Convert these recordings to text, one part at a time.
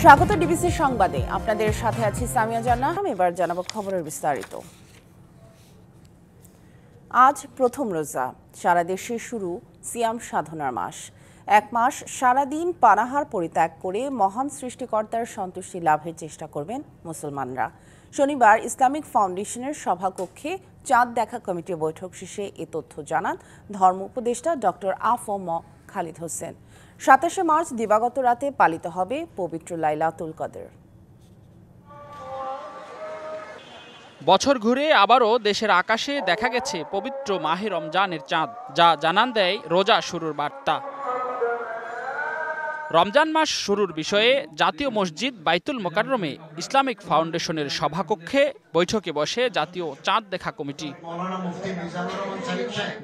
স্বাগত ডিবিসি সংবাদে। আপনাদের সাথে আছি সামিয়া জান্নাহ। এবার জানাবো খবরের বিস্তারিত। আজ প্রথম রোজা, সারা দেশে শুরু সিয়াম সাধনার মাস। এক মাস সারাদিন পানাহার পরিত্যাগ করে মহান সৃষ্টিকর্তার সন্তুষ্টি লাভের চেষ্টা করবেন মুসলমানরা। শনিবার ইসলামিক ফাউন্ডেশনের সভাকক্ষে চাঁদ দেখা কমিটির বৈঠক শেষে এ তথ্য জানান ধর্ম উপদেষ্টা ডক্টর আ.ফ.ম. খালিদ হোসেন। ২৭শে মার্চ দিবাগত রাতে পালিত হবে পবিত্র লাইলাতুল কদর। বছর ঘুরে আবারও দেশের আকাশে দেখা গেছে পবিত্র মাহে রমজানের চাঁদ, যা জানান দেয় রোজা শুরুর বার্তা। রমজান মাস শুরুর বিষয়ে জাতীয় মসজিদ বাইতুল মোকাররমে ইসলামিক ফাউন্ডেশনের সভাকক্ষে বৈঠকে বসে জাতীয় চাঁদ দেখা কমিটি।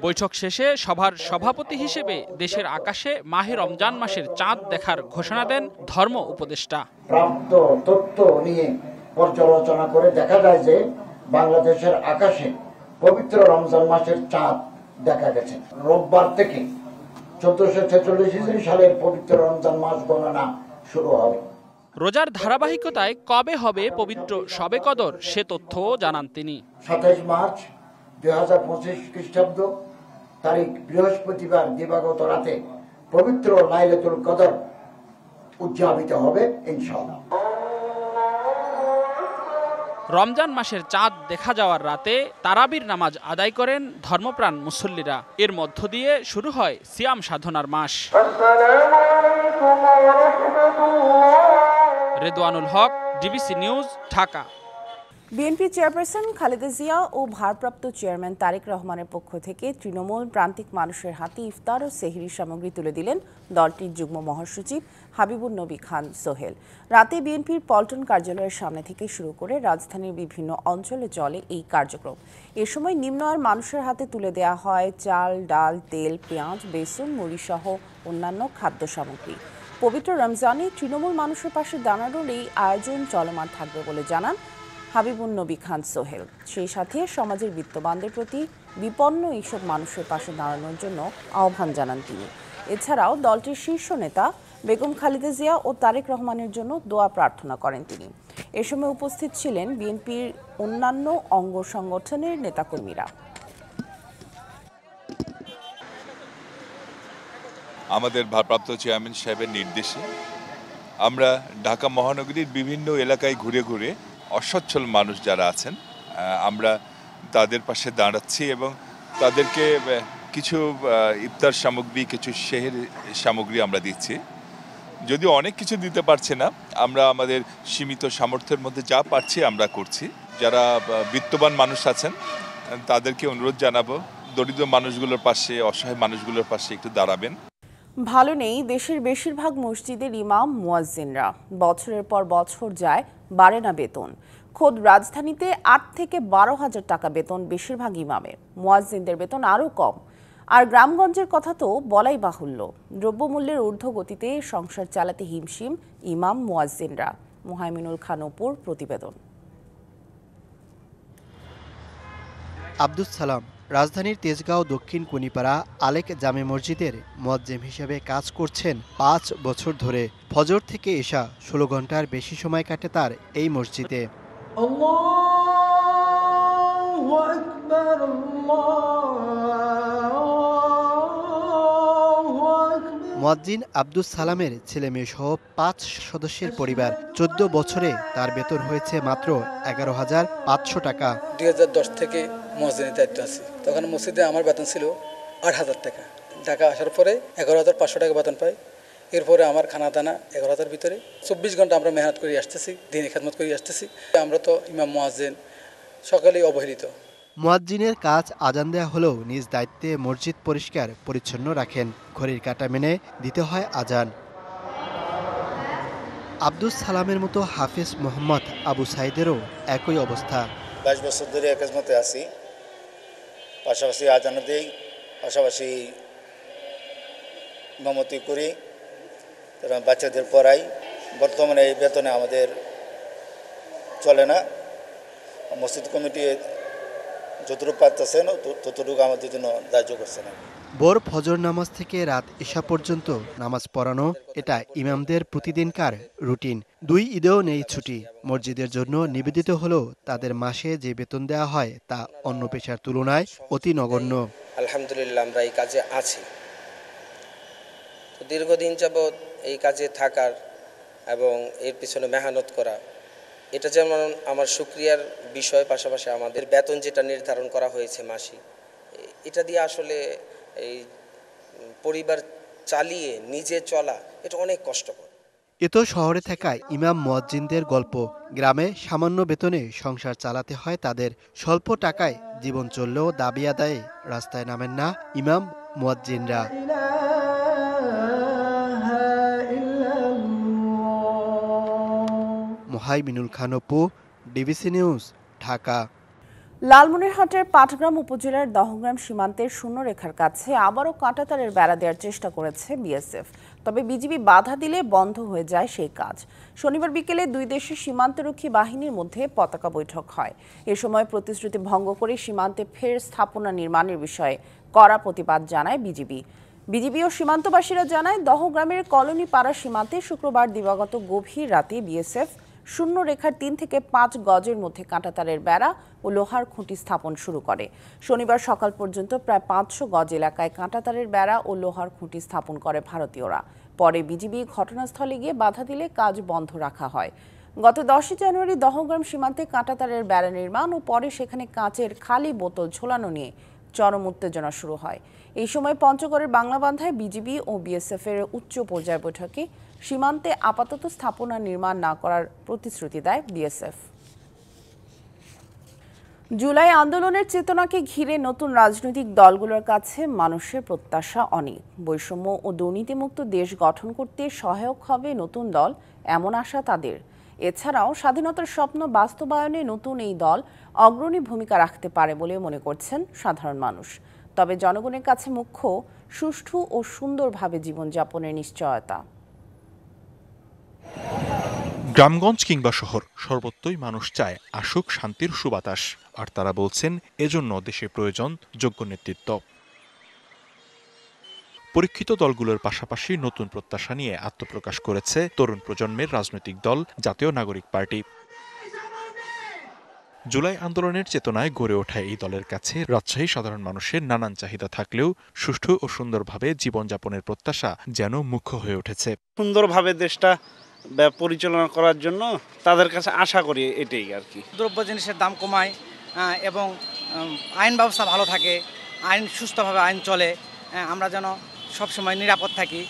বৈঠক শেষে সভার সভাপতি হিসেবে দেশের আকাশে মাহে রমজান মাসের চাঁদ দেখার ঘোষণা দেন ধর্ম উপদেষ্টা। প্রাপ্ত তথ্য নিয়ে পর্যালোচনা করে দেখা যায় যে বাংলাদেশের আকাশে পবিত্র রমজান মাসের চাঁদ দেখা গেছে। রোববার থেকে 1446 হিজরি সালের পবিত্র রমজান মাস গণনা শুরু হবে। রোজার ধারাবাহিকতায় কবে হবে পবিত্র শবে কদর সে তথ্যও জানান তিনি। 27 মার্চ 2025 খ্রিস্টাব্দ তারিখ বৃহস্পতিবার দিবাগত রাতে পবিত্র লাইলাতুল কদর উদযাপিত হবে ইনশাআল্লাহ। রমজান মাসের চাঁদ দেখা যাওয়ার রাতে তারাবির নামাজ আদায় করেন ধর্মপ্রাণ মুসল্লিরা। এর মধ্য দিয়ে শুরু হয় সিয়াম সাধনার মাস। Redwanul Haque, DBC news, Dhaka. BNP chairperson Khaleda Zia ও ভারপ্রাপ্ত চেয়ারম্যান তারেক রহমানের পক্ষ থেকে তৃণমূল প্রান্তিক মানুষের হাতে ইফতার ও সেহরি সামগ্রী তুলে দিলেন দলটির যুগ্ম মহাসচিব হাবিবুন নবী খান সোহেল। রাতে বিএনপির পল্টন কার্যালয়ের সামনে থেকে শুরু করে রাজধানীর বিভিন্ন অঞ্চলে চলে এই কার্যক্রম। এ সময় নিম্ন আয়ের মানুষের হাতে তুলে দেওয়া হয় চাল, ডাল, তেল, পেঁয়াজ, বেসন, মুড়ি সহ অন্যান্য খাদ্য সামগ্রী। পবিত্র রমজানে তৃণমূল মানুষের পাশে দাঁড়ানোর এই আয়োজন চলমান থাকবে বলে জানান হাবিবুন নবী খান সোহেল। সেই সাথে সমাজের বিত্তবানদের প্রতি বিপন্ন এইসব মানুষের পাশে দাঁড়ানোর জন্য আহ্বান জানান তিনি। এছাড়াও দলটির শীর্ষ নেতা বেগম খালেদা জিয়া ও তারেক রহমানের জন্য দোয়া প্রার্থনা করেন তিনি। এ সময় উপস্থিত ছিলেন বিএনপির অন্যান্য অঙ্গ সংগঠনের নেতাকর্মীরা। আমাদের ভারপ্রাপ্ত চেয়ারম্যান সাহেবের নির্দেশে আমরা ঢাকা মহানগরীর বিভিন্ন এলাকায় ঘুরে ঘুরে অসচ্ছল মানুষ যারা আছেন আমরা তাদের পাশে দাঁড়াচ্ছি এবং তাদেরকে কিছু ইফতার সামগ্রী, কিছু সেহর সামগ্রী আমরা দিচ্ছি। যদিও অনেক কিছু দিতে পারছি না, আমরা আমাদের সীমিত সামর্থ্যের মধ্যে যা পারছি আমরা করছি। যারা বিত্তবান মানুষ আছেন তাদেরকে অনুরোধ জানাবো দরিদ্র মানুষগুলোর পাশে, অসহায় মানুষগুলোর পাশে একটু দাঁড়াবেন। ভালো নেই দেশের বেশিরভাগ মসজিদের ইমাম মুয়াজ্জিনরা। বছরের পর বছর যায়, বাড়ে না বেতন। খোদ রাজধানীতে ৮ থেকে ১২ হাজার টাকা বেতন বেশিরভাগ ইমামের। মুয়াজ্জিনদের বেতন আরও কম। আর গ্রামগঞ্জের কথা তো বলাই বাহুল্য। দ্রব্যমূল্যের ঊর্ধ্বগতিতে সংসার চালাতে হিমশিম ইমাম মুয়াজ্জিনরা। মুহাইমিনুল খান অপুর প্রতিবেদন। আব্দুস সালাম রাজধানীর তেজগাঁও দক্ষিণ কুনিপাড়া আলেক জামে মসজিদের মুয়াজ্জিম হিসেবে কাজ করছেন ৫ বছর ধরে। ফজর থেকে এশা ১৬ ঘন্টার বেশি সময় কাটে তার এই মসজিদে। মুয়াজ্জিন আব্দুস সালামের ছেলে মেয়ে সহ ৫ সদস্যের পরিবার। ১৪ বছরে তার বেতন হয়েছে মাত্র ১১,৫০০ টাকা। ২০১০ থেকে মুয়াজ্জিনের দায়িত্ব আছি। তখন মসজিদে আমার বেতন ছিল ৮,০০০ টাকা। ঢাকা আসার পরে ১১,৫০০ টাকা বেতন পাই। এরপরে আমার খানা দানা ১১,০০০ ভিতরে। ২৪ ঘন্টা আমরা মেহনত করে আসতেছি, দিনে খেদমত করে আসতেছি। আমরা তো ইমাম মুয়াজ্জিন সকলেই অবহেলিত। মুয়াজ্জিনের কাজ আজান দেয়া হলেও নিজ দায়িত্বে মসজিদ পরিষ্কার পরিচ্ছন্ন রাখেন। ঘড়ির কাঁটা মেনে দিতে হয় আজান। আব্দুস সালামের মতো হাফেজ মোহাম্মদ আবু সাইদেরও একই অবস্থা। ২২ বছর ধরে খেদমতে আছি, পাশাপাশি আজানও দিই, পাশাপাশি ইমামতি করি, বাচ্চাদের পড়াই। বর্তমানে এই বেতনে আমাদের চলে না। মসজিদ কমিটি যতটুকু পারতেছেন ততটুকু আমাদের জন্য ধার্য করছে না। ভোর ফজর নামাজ থেকে রাত ইশা পর্যন্ত নামাজ পড়ানো এটা ইমামদের প্রতিদিনকার রুটিন। 2 ঈদেও নেই ছুটি। মসজিদের জন্য নিবেদিত হলেও তাদের মাসে যে বেতন দেওয়া হয় তা অন্য পেশার তুলনায় অতি নগণ্য। আলহামদুলিল্লাহ আমরা এই কাজে আছি। তো দীর্ঘদিন যাবৎ এই কাজে থাকার এবং এর পিছনে মেহনত করা, এটা যেমন আমার শুকরিয়ার বিষয়, পাশাপাশি আমাদের বেতন যেটা নির্ধারণ করা হয়েছে মাসিক, এটা দিয়ে আসলে এই পরিবার চালিয়ে নিজে চলা এটা অনেক কষ্টকর। এ তো শহরে থাকা ইমাম মুয়াজ্জিনদের গল্প। গ্রামে সামান্য বেতনে সংসার চালাতে হয় তাদের। স্বল্প টাকায় জীবন চললেও দাবি আদায়ে রাস্তায় নামেন না ইমাম মুয়াজ্জিনরা। Muhaiminul Khan Apu, DBC news, Dhaka. লালমনিরহাটের পাটগ্রাম উপজেলার দহগ্রাম সীমান্তের শূন্যরেখার কাছে আবারও কাঁটাতারের বেড়া দেওয়ার চেষ্টা করেছে বিএসএফ। তবে বিজিবি বাধা দিলে বন্ধ হয়ে যায় সেই কাজ। শনিবার বিকেলে 2 দেশের সীমান্তরক্ষী বাহিনীর মধ্যে পতাকা বৈঠক হয়। এ সময় প্রতিশ্রুতি ভঙ্গ করে সীমান্তে ফের স্থাপনা নির্মাণের বিষয়ে কড়া প্রতিবাদ জানায় বিজিবি ও সীমান্তবাসীরা জানায়, দহগ্রামের কলোনি পাড়া সীমান্তে শুক্রবার দিবাগত গভীর রাতে বিএসএফ শূন্যরেখার 3 থেকে 5 গজের মধ্যে কাঁটাতারের বেড়া ও লোহার খুঁটি স্থাপন শুরু করে। শনিবার সকাল পর্যন্ত প্রায় 500 গজ এলাকায় কাঁটাতারের বেড়া ও লোহার খুঁটি স্থাপন করে ভারতীয়রা। পরে বিজিবি ঘটনাস্থলে গিয়ে বাধা দিলে কাজ বন্ধ রাখা হয়। গত 10 জানুয়ারি দহগ্রাম সীমান্তে কাঁটাতারের বেড়া নির্মাণ ও পরে সেখানে কাঁচের খালি বোতল ঝোলানো নিয়ে চরম উত্তেজনা শুরু হয়। এই সময় পঞ্চগড়ের বাংলাবান্ধায় বিজিবি ও বিএসএফ এর উচ্চ পর্যায়ের বৈঠকে সীমান্তে আপাতত স্থাপনা নির্মাণ না করার প্রতিশ্রুতি দেয় বিএসএফ। জুলাই আন্দোলনের চেতনাকে ঘিরে নতুন রাজনৈতিক দলগুলোর কাছে মানুষের প্রত্যাশা অনেক। বৈষম্য ও দুর্নীতিমুক্ত দেশ গঠন করতে সহায়ক হবে নতুন দল, এমন আশা তাদের। এছাড়াও স্বাধীনতার স্বপ্ন বাস্তবায়নে নতুন এই দল অগ্রণী ভূমিকা রাখতে পারে বলে মনে করছেন সাধারণ মানুষ। তবে জনগণের কাছে মুখ্য সুষ্ঠু ও সুন্দরভাবে জীবনযাপনের নিশ্চয়তা। গ্রামগঞ্জ কিংবা শহর, সর্বত্রই মানুষ চায় আসুক শান্তির সুবাতাস। আর তারা বলছেন, এজন্য দেশে প্রয়োজন যোগ্য নেতৃত্ব। পরীক্ষিত দলগুলোর পাশাপাশি নতুন প্রত্যাশা নিয়ে আত্মপ্রকাশ করেছে তরুণ প্রজন্মের রাজনৈতিক দল জাতীয় নাগরিক পার্টি। জুলাই আন্দোলনের চেতনায় গড়ে ওঠা এই দলের কাছে রাজশাহী সাধারণ মানুষের নানান চাহিদা থাকলেও সুষ্ঠু ও সুন্দরভাবে জীবনযাপনের প্রত্যাশা যেন মুখ্য হয়ে উঠেছে। সুন্দরভাবে দেশটা পরিচালনা করার জন্য তাদের কাছে আশা করি এটাই আর কি। দ্রব্য জিনিসের দাম কমায় এবং আইন ব্যবস্থা ভালো থাকে, আইন সুস্থভাবে আইন চলে, আমরা যেন সবসময় নিরাপদ থাকি।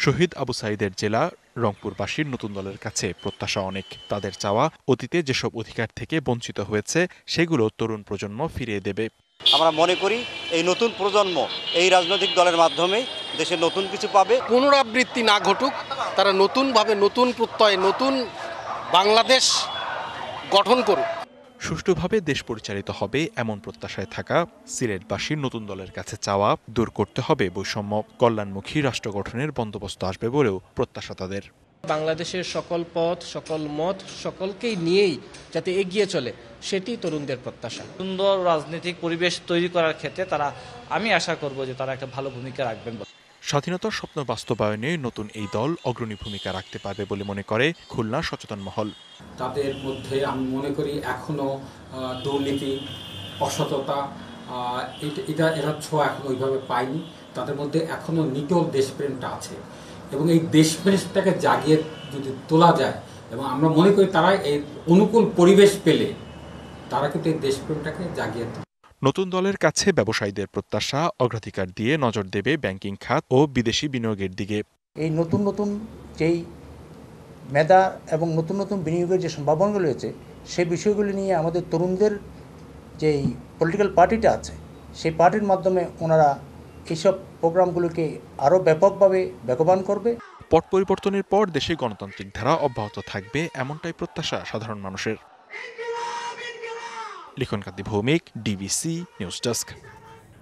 শহীদ আবু সাঈদের জেলা রংপুরবাসীর নতুন দলের কাছে প্রত্যাশা অনেক। তাদের চাওয়া, অতীতে যেসব অধিকার থেকে বঞ্চিত হয়েছে সেগুলো তরুণ প্রজন্ম ফিরিয়ে দেবে। আমরা মনে করি এই নতুন প্রজন্ম এই রাজনৈতিক দলের মাধ্যমে দেশে নতুন কিছু পাবে। পুনরাবৃত্তি না ঘটুক, তারা নতুনভাবে নতুন প্রত্যয় নতুন বাংলাদেশ গঠন করুক। সুষ্ঠুভাবে দেশ পরিচালিত হবে এমন প্রত্যাশায় থাকা সিলেটবাসীর নতুন দলের কাছে চাওয়া, দূর করতে হবে বৈষম্য, কল্যাণমুখী রাষ্ট্র গঠনের বন্দোবস্ত আসবে বলেও প্রত্যাশা তাদের। বাংলাদেশের সকল পথ, সকল মত, সকলকেই নিয়েই যাতে এগিয়ে চলে, সেটি তরুণদের প্রত্যাশা। সুন্দর রাজনৈতিক পরিবেশ তৈরি করার ক্ষেত্রে আমি আশা করব যে তারা একটা ভালো ভূমিকা রাখবেন। স্বাধীনতার স্বপ্ন বাস্তবায়নে নতুন এই দল অগ্রণী ভূমিকা রাখতে পারবে বলে মনে করে খুলনা সচেতন মহল। তাদের মধ্যে আমি মনে করি এখনো দুর্নীতি, অসততা, এরা ছোঁয়া এখন ওইভাবে পায়নি। তাদের মধ্যে এখনো নিটল দেশপ্রেমটা আছে এবং এই দেশপ্রেমটাকে জাগিয়ে যদি তোলা যায় এবং আমরা মনে করি তারা এই অনুকূল পরিবেশ পেলে তারা কিন্তু এই দেশপ্রেমটাকে জাগিয়ে তোলে। নতুন দলের কাছে ব্যবসায়ীদের প্রত্যাশা, অগ্রাধিকার দিয়ে নজর দেবে ব্যাংকিং খাত ও বিদেশি বিনিয়োগের দিকে। এই নতুন নতুন যেই মেধা এবং নতুন নতুন বিনিয়োগের যে সম্ভাবনাগুলো রয়েছে সেই বিষয়গুলি নিয়ে আমাদের তরুণদের যেই পলিটিক্যাল পার্টিটা আছে সেই পার্টির মাধ্যমে ওনারা এইসব প্রোগ্রামগুলোকে আরও ব্যাপকভাবে বেগবান করবে। পট পরিবর্তনের পর দেশে গণতান্ত্রিক ধারা অব্যাহত থাকবে, এমনটাই প্রত্যাশা সাধারণ মানুষের। লিখন কান্তি ভৌমিক, ডিবিসি নিউজ ডেস্ক।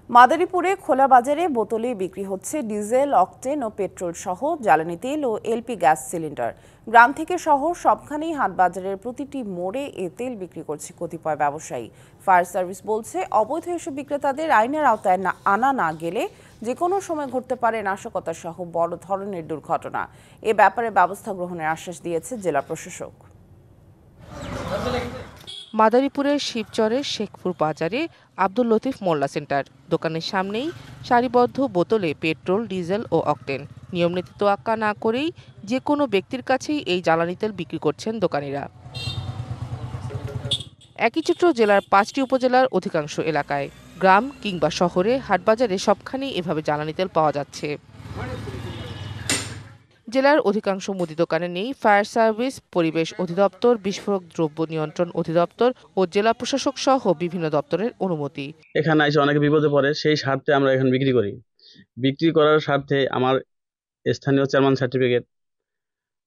মাদারীপুরে খোলা বাজারে বোতলে বিক্রি হচ্ছে ডিজেল, অকটেন ও পেট্রোল সহ জ্বালানি তেল ও এলপি গ্যাস সিলিন্ডার। গ্রাম থেকে শহর সবখানেই হাটবাজারের প্রতিটি মোড়ে এ তেল বিক্রি করছে কতিপয় ব্যবসায়ী। ফায়ার সার্ভিস বলছে, অবৈধ এসব বিক্রেতাদের আইনের আওতায় আনা না গেলে যে কোনো সময় ঘটতে পারে নাশকতা সহ বড় ধরনের দুর্ঘটনা। এ ব্যাপারে ব্যবস্থা গ্রহণের আশ্বাস দিয়েছে জেলা প্রশাসক। মাদারীপুরের শিবচরের শেখপুর বাজারে আব্দুল লতিফ মোল্লা সেন্টার। দোকানের সামনেই সারিবদ্ধ বোতলে পেট্রোল, ডিজেল ও অকটেন। নিয়মনীতি তোয়াক্কা না করেই যে কোনো ব্যক্তির কাছেই এই জ্বালানি তেল বিক্রি করছেন দোকানিরা। একই চিত্র জেলার 5টি উপজেলার অধিকাংশ এলাকায়। গ্রাম কিংবা শহরে হাটবাজারে সবখানেই এভাবে জ্বালানি তেল পাওয়া যাচ্ছে। জেলার অধিকাংশ মুদি দোকানে নেই ফায়ার সার্ভিস, পরিবেশ অধিদপ্তর, বিস্ফোরক দ্রব্য নিয়ন্ত্রণ অধিদপ্তর ও জেলা প্রশাসক সহ বিভিন্ন দপ্তরের অনুমতি। এখানে এসে অনেকে বিপদে পড়ে, সেই স্বার্থে আমরা এখানে বিক্রি করি। বিক্রি করার স্বার্থে আমার স্থানীয় চেয়ারম্যান সার্টিফিকেট,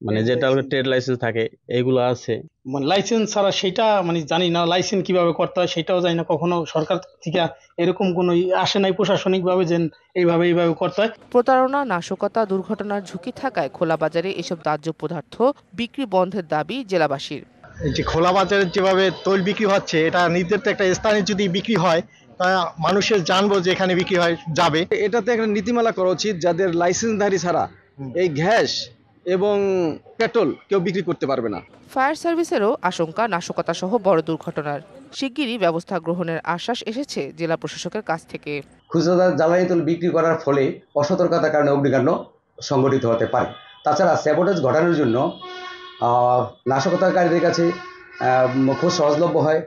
মানে যেটা ট্রেড লাইসেন্স থাকে, এইগুলো আছে। মানে লাইসেন্স ছাড়া সেটা জানি না, লাইসেন্স কিভাবে করতে হয় সেটাও জানি না। কখনো সরকার থেকে এরকম কোনো আসে নাই প্রশাসনিকভাবে যে এইভাবে করতে হয়। প্রতারণা, নাশকতা, দুর্ঘটনার ঝুঁকি থাকায় খোলা বাজারে এসব দাহ্য পদার্থ বিক্রি বন্ধের দাবি জেলাবাসীর। এই যে খোলা বাজারে যেভাবে তৈল বিক্রি হচ্ছে, এটা নির্দিষ্ট একটা স্থানে যদি বিক্রি হয় তা মানুষের জানবো যে এখানে বিক্রি হয় যাবে। এটাতে একটা নীতিমালা করা উচিত, যাদের লাইসেন্সধারী ছাড়া এই গ্যাস এবং পেট্রোল কেউ বিক্রি করতে পারবে না। ফায়ার সার্ভিসেরও আশঙ্কা নাশকতা সহ বড় দুর্ঘটনার। শিগগিরই ব্যবস্থা গ্রহণের আশ্বাস এসেছে জেলা প্রশাসকের কাছ থেকে। খুচরা জ্বালানি তেল বিক্রি করার ফলে অসতর্কতার কারণে অগ্নিকাণ্ড সংঘটিত হতে পারে। তাছাড়া স্যাবোটেজ ঘটানোর জন্য নাশকতাকারীদের কাছে খুব সহজলভ্য হয়,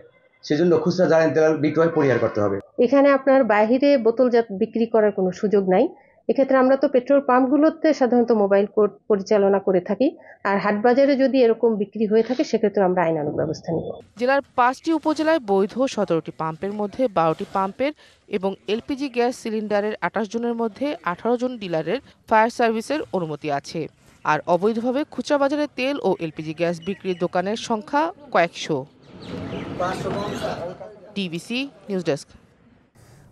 সেজন্য খুচরা জ্বালানি তেল বিক্রয় পরিহার করতে হবে। এখানে আপনার বাইরে বোতলজাত বিক্রি করার কোনো সুযোগ নাই। এক্ষেত্রে আমরা তো পেট্রোল পাম্পগুলোতে সাধারণত মোবাইল কোর্ট পরিচালনা করে থাকি, আর হাটবাজারে যদি এরকম বিক্রি হয়ে থাকে সেক্ষেত্রে আমরা আইনানুগ ব্যবস্থা নিব। জেলার 5টি উপজেলায় বৈধ 17টি পাম্পের মধ্যে 12টি পাম্পের এবং এলপিজি গ্যাস সিলিন্ডারের 28 জনের মধ্যে 18 জন ডিলারের ফায়ার সার্ভিসের অনুমতি আছে। আর অবৈধভাবে খুচরা বাজারে তেল ও এলপিজি গ্যাস বিক্রির দোকানের সংখ্যা কয়েকশো। DBC news desk.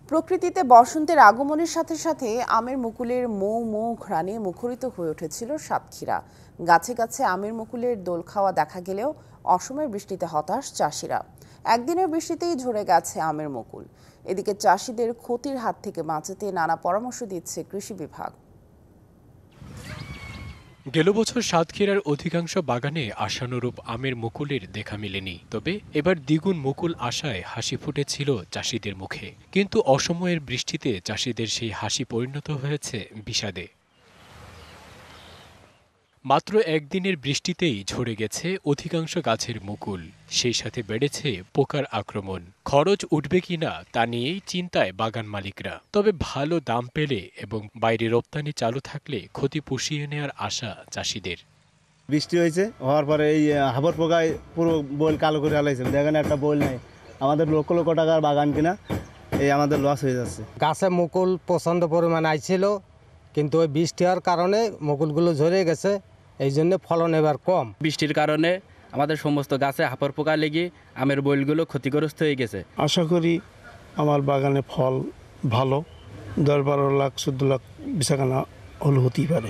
প্রকৃতিতে বসন্তের আগমনের সাথে সাথে আমের মুকুলের মৌ মৌ ঘ্রাণে মুখরিত হয়ে উঠেছিল সাতক্ষীরা। গাছে গাছে আমের মুকুলের দোল খাওয়া দেখা গেলেও অসময়ের বৃষ্টিতে হতাশ চাষিরা। একদিনের বৃষ্টিতেই ঝরে গেছে আমের মুকুল। এদিকে চাষিদের ক্ষতির হাত থেকে বাঁচাতে নানা পরামর্শ দিচ্ছে কৃষি বিভাগ। গেল বছর সাতক্ষীরার অধিকাংশ বাগানে আশানুরূপ আমের মুকুলের দেখা মেলেনি, তবে এবার দ্বিগুণ মুকুল আশায় হাসি ফুটেছিল চাষিদের মুখে। কিন্তু অসময়ের বৃষ্টিতে চাষিদের সেই হাসি পরিণত হয়েছে বিষাদে। মাত্র একদিনের বৃষ্টিতেই ঝরে গেছে অধিকাংশ গাছের মুকুল, সেই সাথে বেড়েছে পোকার আক্রমণ। খরচ উঠবে কিনা তা নিয়েই চিন্তায় বাগান মালিকরা। তবে ভালো দাম পেলে এবং বাইরে রপ্তানি চালু থাকলে ক্ষতি পুষিয়ে নেওয়ার আশা চাষিদের। বৃষ্টি হয়েছে, হওয়ার পরে এই হাবর পোকায় পুরো বইল কালো করে ফেলাইছে। দেখেন একটা বইল নাই, আমাদের লক্ষ লক্ষ টাকার বাগান কিনা এই আমাদের লস হয়ে যাচ্ছে। গাছে মুকুল প্রচণ্ড পরিমাণ আইছিল, কিন্তু ওই বৃষ্টি হওয়ার কারণে মুকুলগুলো ঝরে গেছে, এই জন্য ফলন এবার কম। বৃষ্টির কারণে আমাদের সমস্ত গাছে হাঁপার পোকা লেগে আমের বইলগুলো ক্ষতিগ্রস্ত হয়ে গেছে। আশা করি আমার বাগানে ফল ভালো, 10-12 লাখ 14 লাখ বেচাকেনা হলে হতেই পারে।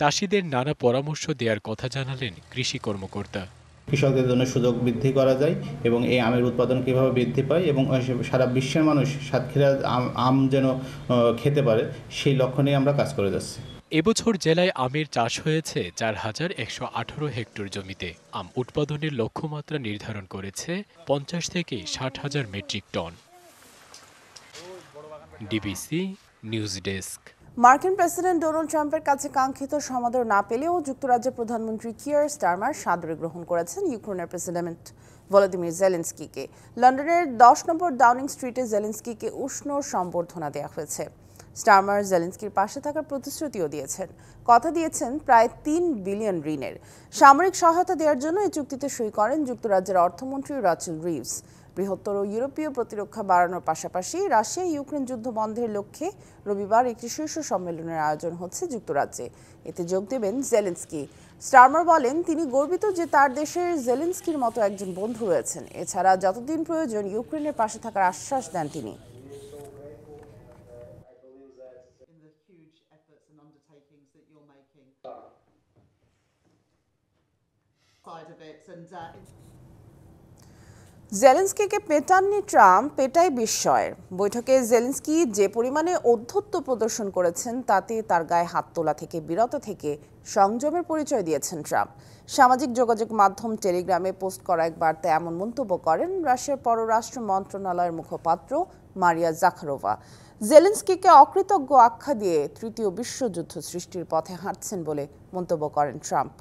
চাষিদের নানা পরামর্শ দেওয়ার কথা জানালেন কৃষি কর্মকর্তা। কৃষকদের জন্য সুযোগ বৃদ্ধি করা যায় এবং এই আমের উৎপাদন কীভাবে বৃদ্ধি পায় এবং সারা বিশ্বের মানুষ সাতক্ষীরা আম যেন খেতে পারে, সেই লক্ষ্য নিয়ে আমরা কাজ করে যাচ্ছি। এবছর জেলায় আমের চাষ হয়েছে 4118 হেক্টর জমিতে। আম উৎপাদনের লক্ষ্যমাত্রা নির্ধারণ করেছে 50 থেকে 60,000 metric ton. DBC news desk. মার্কিন প্রেসিডেন্ট ডোনাল্ড ট্রাম্পের কাছে কাঙ্ক্ষিত সমাদর না পেলেও যুক্তরাজ্যের প্রধানমন্ত্রী কিয়ার স্টারমার সাদরে গ্রহণ করেছেন ইউক্রেনের প্রেসিডেন্ট ভলোদিমির জেলেনস্কিকে। লন্ডনের 10 নম্বর ডাউনিং স্ট্রিটে জেলেনস্কিকে উষ্ণ সম্বর্ধনা দেওয়া হয়েছে। স্টারমার জেলেনস্কির পাশে থাকার প্রতিশ্রুতিও দিয়েছেন। কথা দিয়েছেন প্রায় 3 বিলিয়ন ঋণের সামরিক সহায়তা দেওয়ার জন্য এই চুক্তিতে সই করেন যুক্তরাজ্যের অর্থমন্ত্রী রাচেল রিভস। বৃহত্তর ইউরোপীয় প্রতিরক্ষা বাড়ানোর পাশাপাশি রাশিয়া ইউক্রেন যুদ্ধ বন্ধের লক্ষ্যে রবিবার একটি শীর্ষ সম্মেলনের আয়োজন হচ্ছে যুক্তরাজ্যে। এতে যোগ দেবেন জেলেনস্কি। স্টারমার বলেন, তিনি গর্বিত যে তার দেশের জেলেনস্কির মতো একজন বন্ধু রয়েছেন। এছাড়া যতদিন প্রয়োজন ইউক্রেনের পাশে থাকার আশ্বাস দেন তিনি। জেলেনস্কিকে পেটাননি ট্রাম্প, এটাই বিস্ময়ের। বৈঠকে জেলেনস্কি যে পরিমাণে ঔদ্ধত্য প্রদর্শন করেছেন তাতে তার গায়ে হাত তোলা থেকে বিরত থেকে সংযমের পরিচয় দিয়েছেন ট্রাম্প। সামাজিক যোগাযোগ মাধ্যম টেলিগ্রামে পোস্ট করা এক বার্তায় এমন মন্তব্য করেন রাশিয়ার পররাষ্ট্র মন্ত্রণালয়ের মুখপাত্র মারিয়া জাখারোভা। জেলেনস্কিকে অকৃতজ্ঞ আখ্যা দিয়ে তৃতীয় বিশ্বযুদ্ধ সৃষ্টির পথে হাঁটছেন বলে মন্তব্য করেন ট্রাম্প।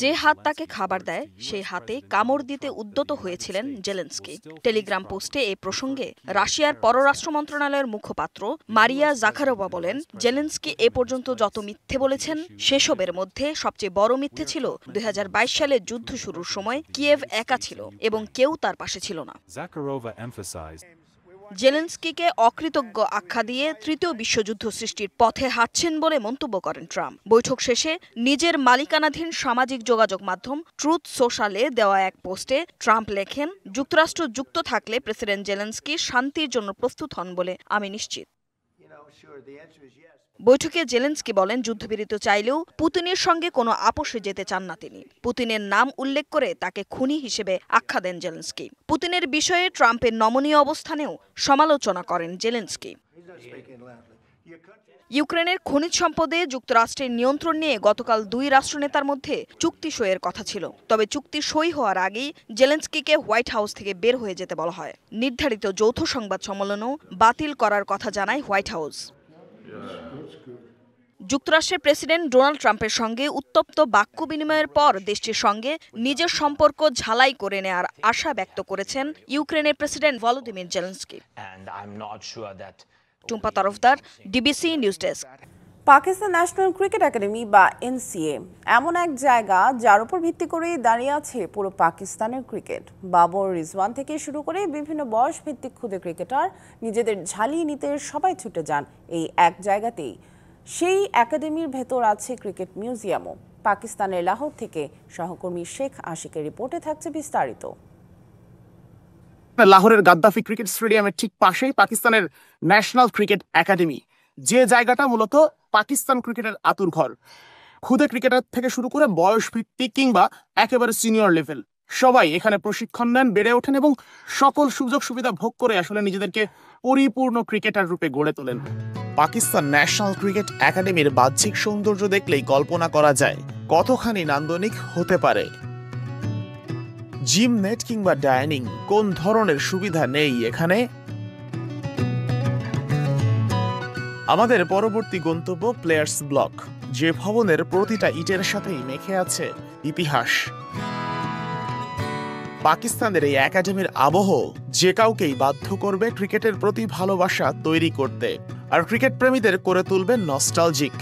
যে হাত তাকে খাবার দেয় সেই হাতে কামড় দিতে উদ্যত হয়েছিলেন জেলেনস্কি। টেলিগ্রাম পোস্টে এ প্রসঙ্গে রাশিয়ার পররাষ্ট্র মন্ত্রণালয়ের মুখপাত্র মারিয়া জাখারোভা বলেন, জেলেনস্কি এ পর্যন্ত যত মিথ্যে বলেছেন সেসবের মধ্যে সবচেয়ে বড় মিথ্যে ছিল 2022 সালে যুদ্ধ শুরুর সময় কিয়েভ একা ছিল এবং কেউ তার পাশে ছিল না। জেলেনস্কিকে অকৃতজ্ঞ আখ্যা দিয়ে তৃতীয় বিশ্বযুদ্ধ সৃষ্টির পথে হাঁটছেন বলে মন্তব্য করেন ট্রাম্প। বৈঠক শেষে নিজের মালিকানাধীন সামাজিক যোগাযোগ মাধ্যম ট্রুথ সোশ্যালে দেওয়া এক পোস্টে ট্রাম্প লেখেন, যুক্তরাষ্ট্র যুক্ত থাকলে প্রেসিডেন্ট জেলেনস্কি শান্তির জন্য প্রস্তুত হন বলে আমি নিশ্চিত। বৈঠকে জেলেনস্কি বলেন, যুদ্ধবিরতি চাইলেও পুতিনের সঙ্গে কোনো আপোষে যেতে চান না তিনি। পুতিনের নাম উল্লেখ করে তাকে খুনি হিসেবে আখ্যা দেন জেলেনস্কি। পুতিনের বিষয়ে ট্রাম্পের নমনীয় অবস্থানেও সমালোচনা করেন জেলেনস্কি। ইউক্রেনের খনিজ সম্পদে যুক্তরাষ্ট্রের নিয়ন্ত্রণ নিয়ে গতকাল দুই রাষ্ট্রনেতার মধ্যে চুক্তি সইয়ের কথা ছিল। তবে চুক্তি সই হওয়ার আগেই জেলেনস্কিকে হোয়াইট হাউস থেকে বের হয়ে যেতে বলা হয়। নির্ধারিত যৌথ সংবাদ সম্মেলনও বাতিল করার কথা জানায় হোয়াইট হাউস। যুক্তরাষ্ট্রের প্রেসিডেন্ট ডোনাল্ড ট্রাম্পের সঙ্গে উত্তপ্ত বাক্য বিনিময়ের পর দেশটির সঙ্গে নিজের সম্পর্ক ঝালাই করে নেয়ার আশা ব্যক্ত করেছেন ইউক্রেনের president Volodymyr Zelensky. Tumpa Tarafdar, DBC news desk. Pakistan national cricket academy বা এনসিএ এমন এক জায়গা যার উপর ভিত্তি করে দাঁড়িয়ে আছে পুরো পাকিস্তানের ক্রিকেট। বাবর, রিজওয়ান থেকে শুরু করে বিভিন্ন বয়স ভিত্তিক ক্ষুদে ক্রিকেটার নিজেদের ঝালিয়ে নিতে সবাই ছুটে যান এই এক জায়গাতেই। সেই একাডেমির ভেতর আছে ক্রিকেট মিউজিয়ামও। পাকিস্তানের লাহোর থেকে সহকর্মী শেখ আশিকের রিপোর্টে থাকছে বিস্তারিত। লাহোরের গাদ্দাফি ক্রিকেট স্টেডিয়ামের ঠিক পাশেই পাকিস্তানের ন্যাশনাল ক্রিকেট একাডেমি, যে জায়গাটা মূলত পাকিস্তান ক্রিকেটের আতুরঘর। ক্ষুদে ক্রিকেটার থেকে শুরু করে বয়স ভিত্তিক কিংবা একেবারে সিনিয়র লেভেল সবাই এখানে প্রশিক্ষণ নেন, বেড়ে ওঠেন এবং সকল সুযোগ সুবিধা ভোগ করে আসলে নিজেদেরকে পরিপূর্ণ ক্রিকেটার রূপে গড়ে তোলেন। পাকিস্তান ন্যাশনাল ক্রিকেট একাডেমির বাহ্যিক সৌন্দর্য দেখলেই কল্পনা করা যায় কতখানি নান্দনিক হতে পারে। জিম, নেট কিংবা ডাইনিং, কোন ধরনের সুবিধা নেই এখানে? আমাদের পরবর্তী গন্তব্য প্লেয়ার্স ব্লক, যে ভবনের প্রতিটা ইটের সাথেই মেখে আছে ইতিহাস। পাকিস্তানের এই একাডেমির আবহ যে কাউকেই বাধ্য করবে ক্রিকেটের প্রতি ভালোবাসা তৈরি করতে, আর ক্রিকেট প্রেমীদের করে তুলবে নস্টালজিক।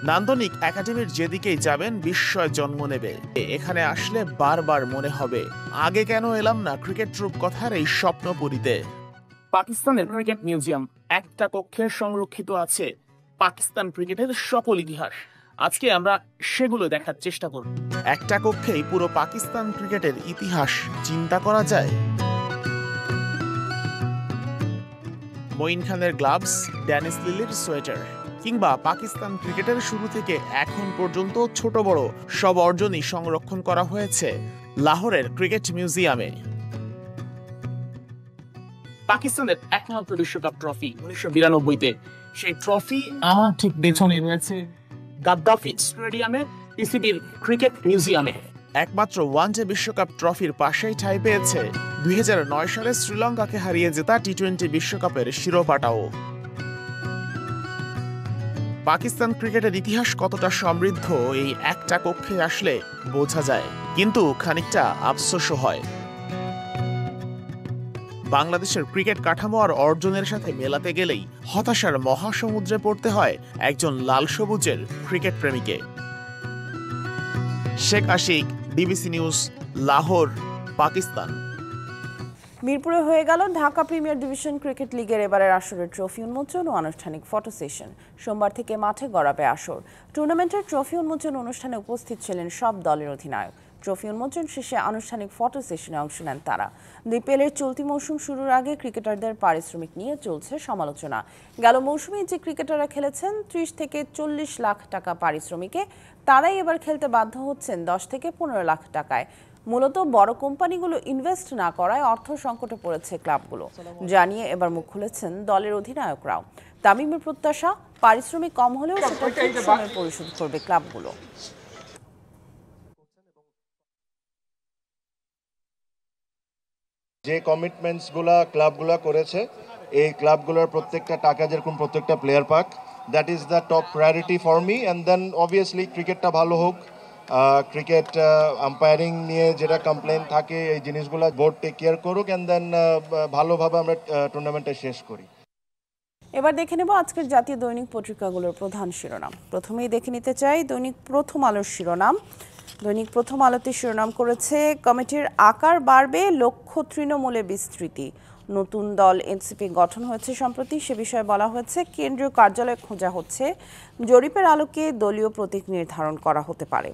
নান্দনিক একাডেমির যেদিকেই যাবেন বিস্ময় জন্ম নেবে। এখানে আসলে বারবার মনে হবে, আগে কেন এলাম না ক্রিকেট রূপকথার এই স্বপ্নপুরীতে। পাকিস্তানের ক্রিকেট মিউজিয়াম, একটা কক্ষে সংরক্ষিত আছে পাকিস্তান ক্রিকেটের সকল ইতিহাস। আজকে আমরা সেগুলো দেখার চেষ্টা করব। একটা কক্ষেই পুরো পাকিস্তান ক্রিকেটের ইতিহাস চিন্তা করা যায়। মঈন খানের গ্লাভস, ড্যানিস লিলির সোয়েটার কিংবা পাকিস্তান ক্রিকেটের শুরু থেকে এখন পর্যন্ত ছোট বড় সব অর্জনই সংরক্ষণ করা হয়েছে লাহোরের ক্রিকেট মিউজিয়ামে। পাকিস্তানের একমাত্র বিশ্বকাপ ট্রফি 1992-তে, সেই ট্রফি আমার ঠিক পেছনে রয়েছে গাদ্দাফি স্টেডিয়ামে, পিসিবির ক্রিকেট মিউজিয়ামে। একমাত্র ওয়ানডে বিশ্বকাপ ট্রফির পাশেই ঠাঁই পেয়েছে 2009 সালে শ্রীলঙ্কাকে হারিয়ে জেতা টি-20 বিশ্বকাপের শিরোপাটাও। পাকিস্তান ক্রিকেটের ইতিহাস কতটা সমৃদ্ধ এই একটা কক্ষে আসলে বোঝা যায়, কিন্তু খানিকটা আফসোসও হয়। বাংলাদেশের ক্রিকেট কাঠামো আর অর্জনের সাথে মেলাতে গেলেই হতাশার মহাসমুদ্রে পড়তে হয় একজন লাল সবুজের ক্রিকেট প্রেমীকে। Sheikh Ashik, DBC news, Lahore, Pakistan. মিরপুরে হয়ে গেল ঢাকা প্রিমিয়ার ডিভিশন ক্রিকেট লিগের এবারের আসরের ট্রফি উন্মোচন ও আনুষ্ঠানিক ফটো সেশন। সোমবার থেকে মাঠে গড়াবে আসর। টুর্নামেন্টের ট্রফি উন্মোচন অনুষ্ঠানে উপস্থিত ছিলেন সব দলের অধিনায়ক। ট্রফি উন্মোচন শেষে আনুষ্ঠানিক ফটো সেশনে অংশ নেন তারা। ডিপিএলের চলতি মৌসুম শুরুর আগে ক্রিকেটারদের পারিশ্রমিক নিয়ে চলছে সমালোচনা। গেল মৌসুমে যে ক্রিকেটাররা খেলেছেন 30 থেকে 40 লাখ টাকা পারিশ্রমিকে, তারাই এবার খেলতে বাধ্য হচ্ছেন 10 থেকে 15 লাখ টাকায়। মূলত বড় কোম্পানিগুলো ইনভেস্ট না করায় অর্থ সংকটে পড়েছে ক্লাবগুলো, জানিয়ে এবার মুখ খুলেছেন দলের অধিনায়করাও। তামিমের প্রত্যাশা, পারিশ্রমিক কম হলেও সেটা ঠিক সময়ে পরিশোধ করবে ক্লাবগুলো। যে কমিটমেন্টসগুলো ক্লাবগুলো করেছে, এই ক্লাবগুলোর প্রত্যেকটা টাকা যেরকম প্রত্যেকটা প্লেয়ার পাক, that is the top priority for me. And then obviously ক্রিকেটটা ভালো হোক, ক্রিকেট আম্পায়ারিং নিয়ে যেটা কমপ্লেন থাকে এই জিনিসগুলো বোর্ড টেক কেয়ার করুক, অ্যান্ড দেন ভালোভাবে আমরা টুর্নামেন্টটা শেষ করি। এবার দেখে নেব আজকের জাতীয় দৈনিক পত্রিকাগুলোর প্রধান শিরোনাম। প্রথমেই দেখে নিতে চাই দৈনিক প্রথম আলোর শিরোনাম। দৈনিক প্রথম আলোতে শিরোনাম করেছে, কমিটির আকার বাড়বে, লক্ষ্য তৃণমূলে বিস্তৃতি। নতুন দল এনসিপি গঠন হয়েছে সম্প্রতি, সে বিষয়ে বলা হয়েছে কেন্দ্রীয় কার্যালয় খোঁজা হচ্ছে, জরিপের আলোকে দলীয় প্রতীক নির্ধারণ করা হতে পারে।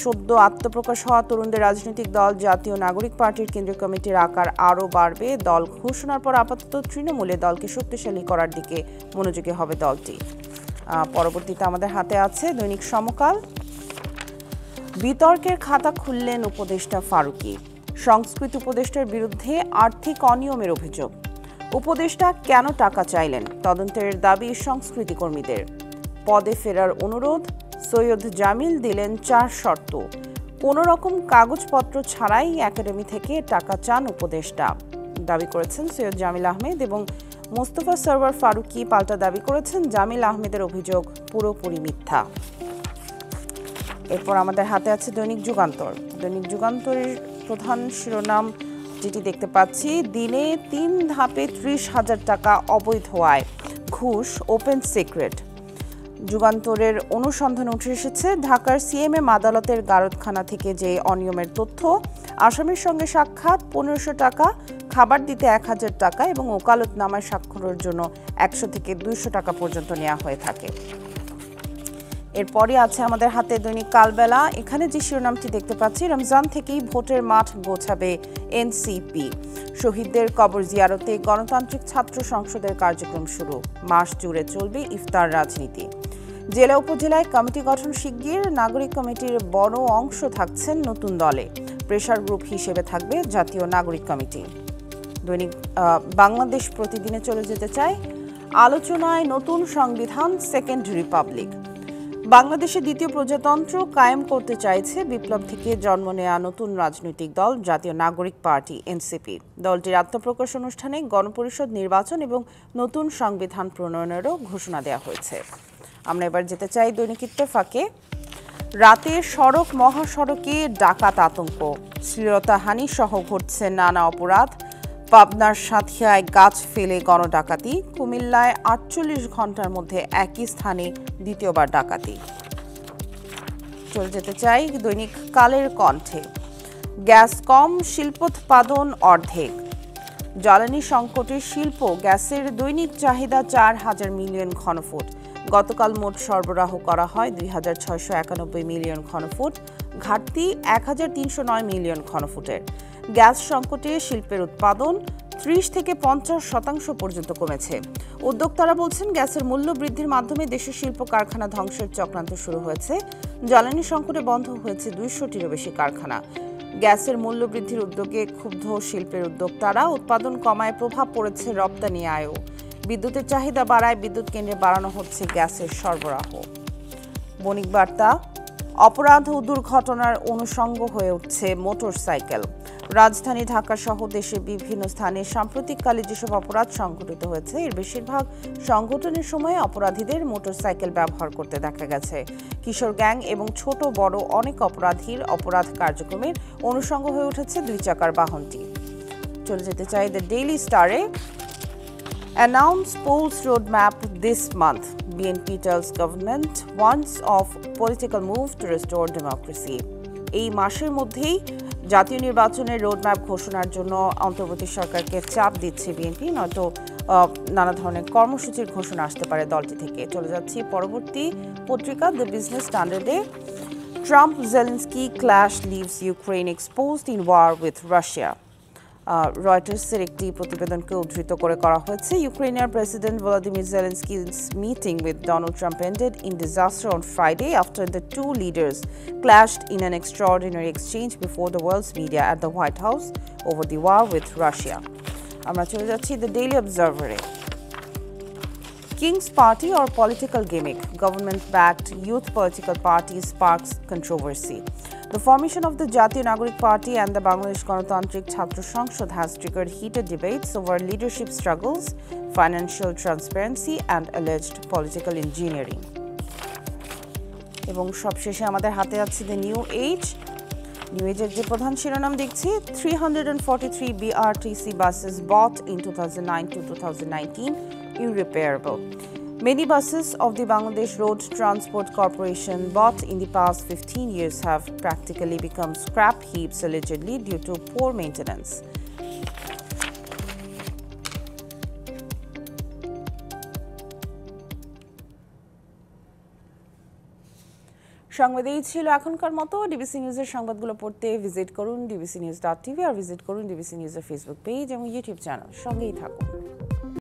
সদ্য আত্মপ্রকাশ হওয়া তরুণদের রাজনৈতিক দল জাতীয় নাগরিক পার্টির কেন্দ্রীয় কমিটির আকার আরও বাড়বে। দল ঘোষণার পর আপাতত তৃণমূলে দলকে শক্তিশালী করার দিকে মনোযোগী হবে দলটি। পরবর্তীতে আমাদের হাতে আছে দৈনিক সমকাল। বিতর্কের খাতা খুললেন উপদেষ্টা ফারুকী। সংস্কৃতি উপদেষ্টার বিরুদ্ধে আর্থিক অনিয়মের অভিযোগ। উপদেষ্টা কেন টাকা চাইলেন, তদন্তের দাবি সংস্কৃতি কর্মীদের। পদে ফেরার অনুরোধ, সৈয়দ জামিল দিলেন 4 শর্ত। কোনো রকম কাগজপত্র ছাড়াই একাডেমি থেকে টাকা চান উপদেষ্টা, দাবি করেছেন সৈয়দ জামিল আহমেদ। এবং মোস্তফা সরওয়ার ফারুকী পাল্টা দাবি করেছেন জামিল আহমেদের অভিযোগ পুরোপুরি মিথ্যা। এরপর আমাদের হাতে আছে দৈনিক যুগান্তর। দৈনিক যুগান্তরের প্রধান শিরোনাম যেটি দেখতে পাচ্ছি, দিনে 3 ধাপে 30,000 টাকা অবৈধ আয়, ঘুষ ওপেন সিক্রেট। যুগান্তরের অনুসন্ধানে উঠে এসেছে ঢাকার সিএমএম আদালতের গারদখানা থেকে যে অনিয়মের তথ্য, আসামির সঙ্গে সাক্ষাৎ 1500 টাকা, খাবার দিতে 1000 টাকা এবং ওকালতনামায় স্বাক্ষরের জন্য 100 থেকে 200 টাকা পর্যন্ত নেওয়া হয়ে থাকে। এরপরই আছে আমাদের হাতে দৈনিক কালবেলা। এখানে যে শিরোনামটি দেখতে পাচ্ছি, রমজান থেকেই ভোটের মাঠ গোছাবে এনসিপি। শহীদদের কবর জিয়ারতে গণতান্ত্রিক ছাত্র সংসদের কার্যক্রম শুরু, মাস জুড়ে চলবে ইফতার রাজনীতি। জেলা উপজেলায় কমিটি গঠন শিগগির, নাগরিক কমিটির বড় অংশ থাকছেন নতুন দলে। প্রেসার গ্রুপ হিসেবে থাকবে জাতীয় নাগরিক কমিটি। দৈনিক বাংলাদেশ প্রতিদিনে চলে যেতে চাই, আলোচনায় নতুন সংবিধান, সেকেন্ড রিপাবলিক। বাংলাদেশে দ্বিতীয় প্রজাতন্ত্র কায়েম করতে চাইছে বিপ্লব থেকে জন্ম নেওয়া নতুন রাজনৈতিক দল জাতীয় নাগরিক পার্টি এনসিপি। দলটির আত্মপ্রকাশ অনুষ্ঠানে গণপরিষদ নির্বাচন এবং নতুন সংবিধান প্রণয়নেরও ঘোষণা দেওয়া হয়েছে। আমরা এবার যেতে চাই দৈনিক ইত্তেফাকে। রাতে সড়ক মহাসড়কে ডাকাত আতঙ্ক, শ্লীলতাহানি সহ ঘটছে নানা অপরাধ। পাবনার সাঁথিয়ায় গাছ ফেলে গণডাকাতি, কুমিল্লায় 48 ঘন্টার মধ্যে একই স্থানে দ্বিতীয়বার ডাকাতি। চলে যেতে চাই দৈনিক কালের কণ্ঠে। গ্যাস কম, শিল্পোৎপাদন অর্ধেক। জ্বালানি সংকটে শিল্প গ্যাসের দৈনিক চাহিদা 4000 মিলিয়ন ঘনফুট। গতকাল মোট সরবরাহ করা হয় 2691 মিলিয়ন ঘনফুট, ঘাটতি 1309 মিলিয়ন ঘনফুটের। গ্যাস সংকটে শিল্পের উৎপাদন 30 থেকে 50% পর্যন্ত কমেছে। উদ্যোক্তারা বলছেন গ্যাসের মূল্য বৃদ্ধির মাধ্যমে দেশের শিল্প কারখানা ধ্বংসের চক্রান্ত শুরু হয়েছে। জ্বালানি সংকটে বন্ধ হয়েছে 200টিরও বেশি কারখানা। গ্যাসের মূল্য বৃদ্ধির উদ্যোগে ক্ষুব্ধ শিল্পের উদ্যোক্তারা, উৎপাদন কমায় প্রভাব পড়েছে রপ্তানি আয়ও। বিদ্যুতের চাহিদা বাড়ায় বিদ্যুৎ কেন্দ্রে বাড়ানো হচ্ছে গ্যাসের সরবরাহ। বণিক বার্তা, অপরাধ ও দুর্ঘটনার অনুষঙ্গ হয়ে উঠছে মোটরসাইকেল। রাজধানী ঢাকা সহ দেশের বিভিন্ন স্থানে সাম্প্রতিককালে যেসব অপরাধ সংঘটিত হয়েছে, এর বেশিরভাগ সংঘটনের সময় অপরাধীদের মোটরসাইকেল ব্যবহার করতে দেখা গেছে। কিশোর গ্যাং এবং ছোট বড় অনেক অপরাধীর অপরাধ কার্যক্রমের অনুষঙ্গ হয়ে উঠেছে 2 চাকার বাহনটি। চলে যেতে চাই দ্য ডেইলি স্টারে। Announce polls roadmap this month. BNP tells government wants of political move to restore democracy. এই মাসের মধ্যেই জাতীয় নির্বাচনের রোডম্যাপ ঘোষণার জন্য অন্তর্বর্তী সরকারকে চাপ দিচ্ছে বিএনপি, নয়তো নানা ধরনের কর্মসূচির ঘোষণা আসতে পারে দলটি থেকে। চলে যাচ্ছি পরবর্তী পত্রিকা দ্য বিজনেস স্ট্যান্ডার্ডে। Trump-Zelensky clash leaves Ukraine exposed in war with Russia. রয়টার্সের একটি প্রতিবেদনকে উদ্ধৃত করে করা হয়েছে, Ukrainian president Volodymyr Zelensky's meeting with Donald Trump ended in disaster on Friday after the two leaders clashed in an extraordinary exchange before the world's media at the White House over the war with Russia. আমরা চলে যাচ্ছি the daily অবজারভারে। King's Party or political gimmick? Government-backed youth political party sparks controversy. The formation of the Jatiyo Nagorik Party and the Bangladesh Ganotantrik Chhatra Sanshad has triggered heated debates over leadership struggles, financial transparency, and alleged political engineering. এবং সবশেষে আমাদের হাতে আছে the new age. New এজের যে প্রধান শিরোনাম দেখছি, 343 BRTC buses bought in 2009 to 2019 irreparable. Many buses of the Bangladesh Road Transport Corporation bought in the past 15 years have practically become scrap heaps allegedly due to poor maintenance. সংবাদ এই ছিল এখনকার মতো। ডিবিসি নিউজের সংবাদগুলো পড়তে ভিজিট করুন dbcnews.tv আর visit করুন DBC নিউজের ফেসবুক পেজ এবং ইউটিউব চ্যানেল। সঙ্গেই থাকুন।